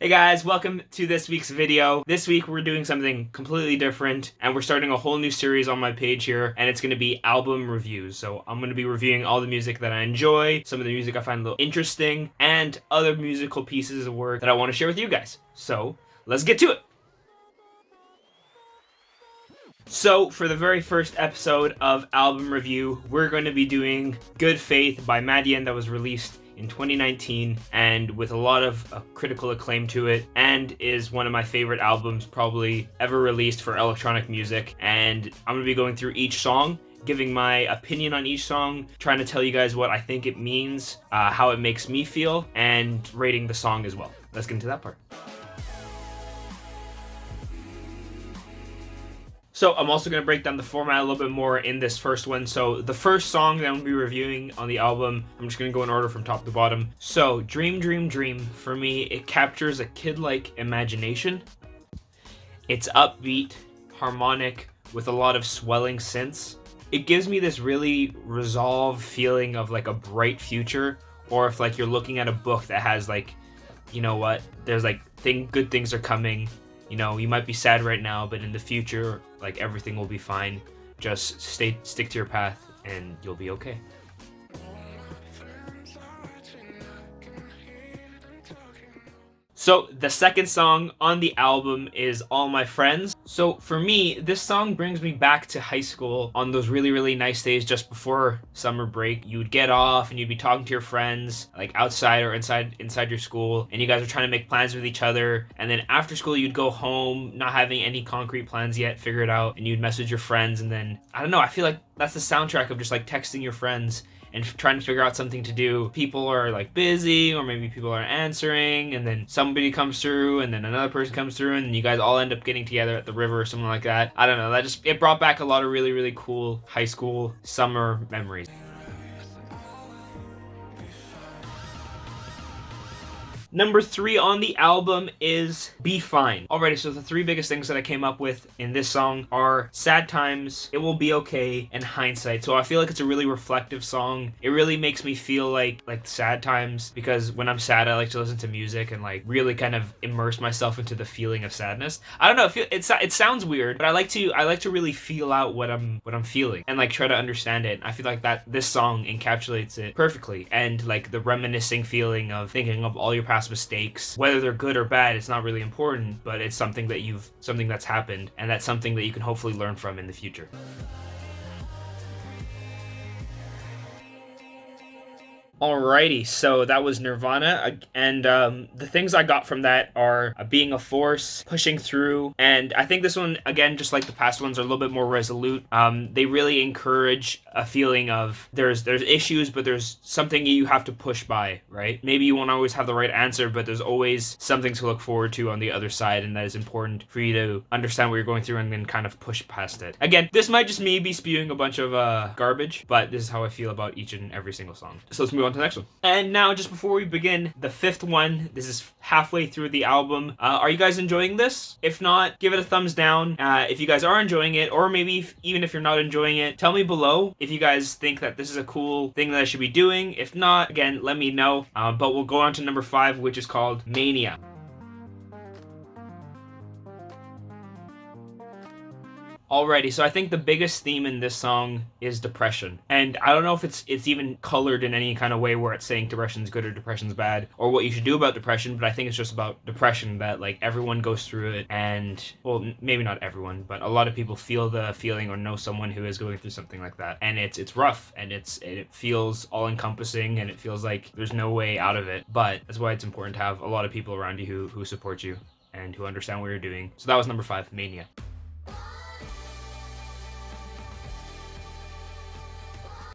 Hey guys, welcome to this week's video. This week we're doing something completely different and we're starting a whole new series on my page here, and it's going to be album reviews. So I'm going to be reviewing all the music that I enjoy, some of the music I find a little interesting, and other musical pieces of work that I want to share with you guys. So let's get to it. So for the very first episode of album review, we're going to be doing Good Faith by Madeon, that was released in 2019 and with a lot of critical acclaim to it, and is one of my favorite albums probably ever released for electronic music. And I'm going to be going through each song, giving my opinion on each song, trying to tell you guys what I think it means, how it makes me feel, and rating the song as well. Let's get into that part. So I'm also going to break down the format a little bit more in this first one. So the first song that I'm going to be reviewing on the album, I'm just going to go in order from top to bottom. So Dream, Dream, Dream, for me, it captures a kid-like imagination. It's upbeat, harmonic, with a lot of swelling synths. It gives me this really resolved feeling of like a bright future, or if like you're looking at a book that has like, you know what, there's like good things are coming. You know, you might be sad right now, but in the future, like, everything will be fine. Just stick to your path and you'll be okay. So the second song on the album is All My Friends. So for me, this song brings me back to high school on those really, really nice days just before summer break. You would get off and you'd be talking to your friends, like outside or inside your school, and you guys are trying to make plans with each other. And then after school, you'd go home, not having any concrete plans yet, figure it out, and you'd message your friends. And then, I don't know, I feel like that's the soundtrack of just like texting your friends and trying to figure out something to do. People are like busy, or maybe people aren't answering, and then somebody comes through, and then another person comes through, and you guys all end up getting together at the river or something like that. I don't know, it brought back a lot of really, really cool high school summer memories. Number 3 on the album is Be Fine. Alrighty, so the 3 biggest things that I came up with in this song are Sad Times, It Will Be Okay, and Hindsight. So I feel like it's a really reflective song. It really makes me feel like sad times, because when I'm sad, I like to listen to music and like really kind of immerse myself into the feeling of sadness. I don't know, it sounds weird, but I like to really feel out what I'm feeling and like try to understand it. I feel like that this song encapsulates it perfectly, and like the reminiscing feeling of thinking of all your past mistakes, whether they're good or bad, it's not really important, but it's something that's happened, and that's something that you can hopefully learn from in the future. Alrighty, so that was Nirvana, and the things I got from that are being a force, pushing through, and I think this one, again, just like the past ones, are a little bit more resolute. They really encourage a feeling of there's issues, but there's something you have to push by, right? Maybe you won't always have the right answer, but there's always something to look forward to on the other side, and that is important for you to understand what you're going through and then kind of push past it. Again, this might just me be spewing a bunch of garbage, but this is how I feel about each and every single song. So let's move on to the next one. And now, just before we begin, the 5th one. This is halfway through the album. Are you guys enjoying this? If not, give it a thumbs down. If you guys are enjoying it, or maybe even if you're not enjoying it, tell me below if you guys think that this is a cool thing that I should be doing. If not, again, let me know. But we'll go on to number 5, which is called Mania. Alrighty, so I think the biggest theme in this song is depression. And I don't know if it's even colored in any kind of way where it's saying depression's good or depression's bad, or what you should do about depression, but I think it's just about depression, that like everyone goes through it, and, well, maybe not everyone, but a lot of people feel the feeling or know someone who is going through something like that. And it's rough, and it feels all-encompassing, and it feels like there's no way out of it. But that's why it's important to have a lot of people around you who support you and who understand what you're doing. So that was number 5, Mania.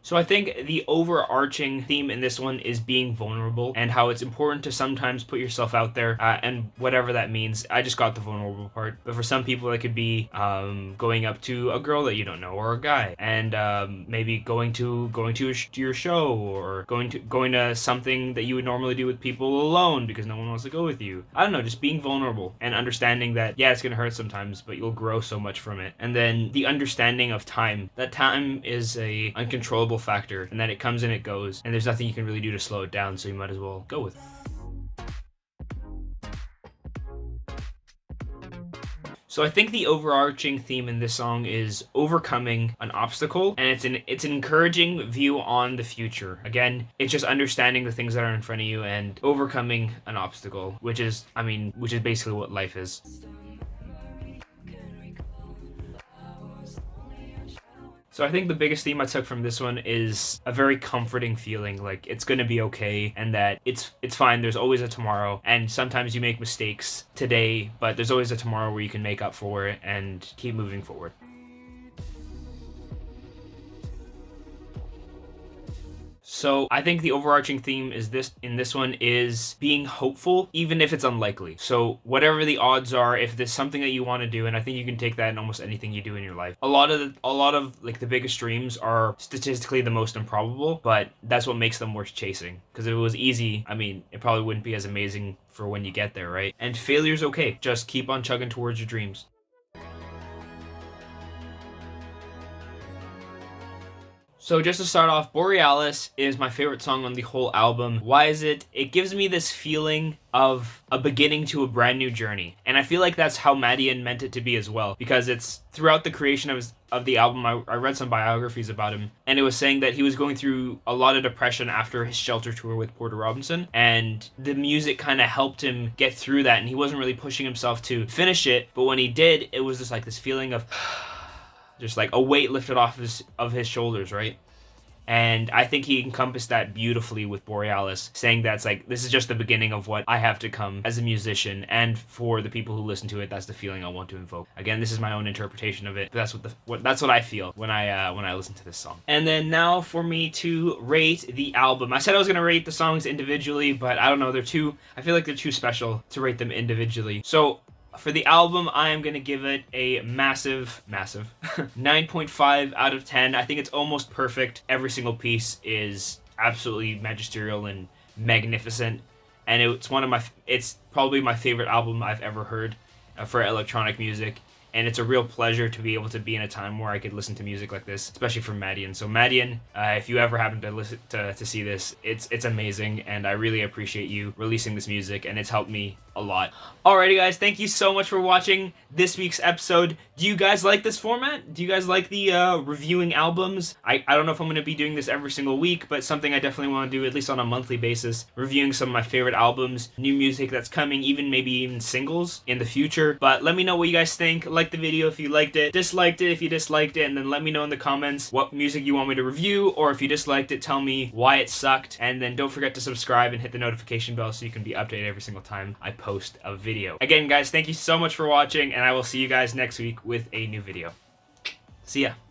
So I think the overarching theme in this one is being vulnerable, and how it's important to sometimes put yourself out there, and whatever that means. I just got the vulnerable part, but for some people it could be going up to a girl that you don't know, or a guy, and maybe going to your show, or going to something that you would normally do with people alone because no one wants to go with you. I don't know, just being vulnerable and understanding that, yeah, it's gonna hurt sometimes, but you'll grow so much from it. And then the understanding of time, that time is a uncontrollable factor, and that it comes and it goes, and there's nothing you can really do to slow it down, so you might as well go with it. So I think the overarching theme in this song is overcoming an obstacle, and it's an encouraging view on the future. Again, it's just understanding the things that are in front of you and overcoming an obstacle, which is basically what life is. So I think the biggest theme I took from this one is a very comforting feeling, like it's gonna be okay, and that it's fine. There's always a tomorrow, and sometimes you make mistakes today, but there's always a tomorrow where you can make up for it and keep moving forward. So I think the overarching theme is this one is being hopeful, even if it's unlikely. So whatever the odds are, if there's something that you want to do, and I think you can take that in almost anything you do in your life. A lot of like the biggest dreams are statistically the most improbable, but that's what makes them worth chasing. Because if it was easy, I mean, it probably wouldn't be as amazing for when you get there, right? And failure's okay. Just keep on chugging towards your dreams. So just to start off, Borealis is my favorite song on the whole album. Why is it? It gives me this feeling of a beginning to a brand new journey. And I feel like that's how Madeon meant it to be as well, because it's throughout the creation of the album, I read some biographies about him, and it was saying that he was going through a lot of depression after his Shelter tour with Porter Robinson, and the music kind of helped him get through that, and he wasn't really pushing himself to finish it, but when he did, it was just like this feeling of just like a weight lifted off of his shoulders, right? And I think he encompassed that beautifully with Borealis, saying that's like, this is just the beginning of what I have to come as a musician, and for the people who listen to it, that's the feeling I want to invoke. Again, this is my own interpretation of it, but that's what I feel when I listen to this song. And then now for me to rate the album. I said I was gonna rate the songs individually, but I don't know, I feel like they're too special to rate them individually. So for the album, I am going to give it a massive 9.5 out of 10. I think it's almost perfect. Every single piece is absolutely magisterial and magnificent. And it's probably my favorite album I've ever heard for electronic music. And it's a real pleasure to be able to be in a time where I could listen to music like this, especially from Madeon. So Madeon, if you ever happen to listen to see this, it's amazing, and I really appreciate you releasing this music, and it's helped me a lot. Alrighty guys, thank you so much for watching this week's episode. Do you guys like this format? Do you guys like the reviewing albums? I don't know if I'm going to be doing this every single week, but something I definitely want to do at least on a monthly basis, reviewing some of my favorite albums, new music that's coming, maybe even singles in the future. But let me know what you guys think. Like the video if you liked it, disliked it if you disliked it, and then let me know in the comments what music you want me to review, or if you disliked it, tell me why it sucked. And then don't forget to subscribe and hit the notification bell so you can be updated every single time I post a video. Again guys, thank you so much for watching, and I will see you guys next week with a new video. See ya.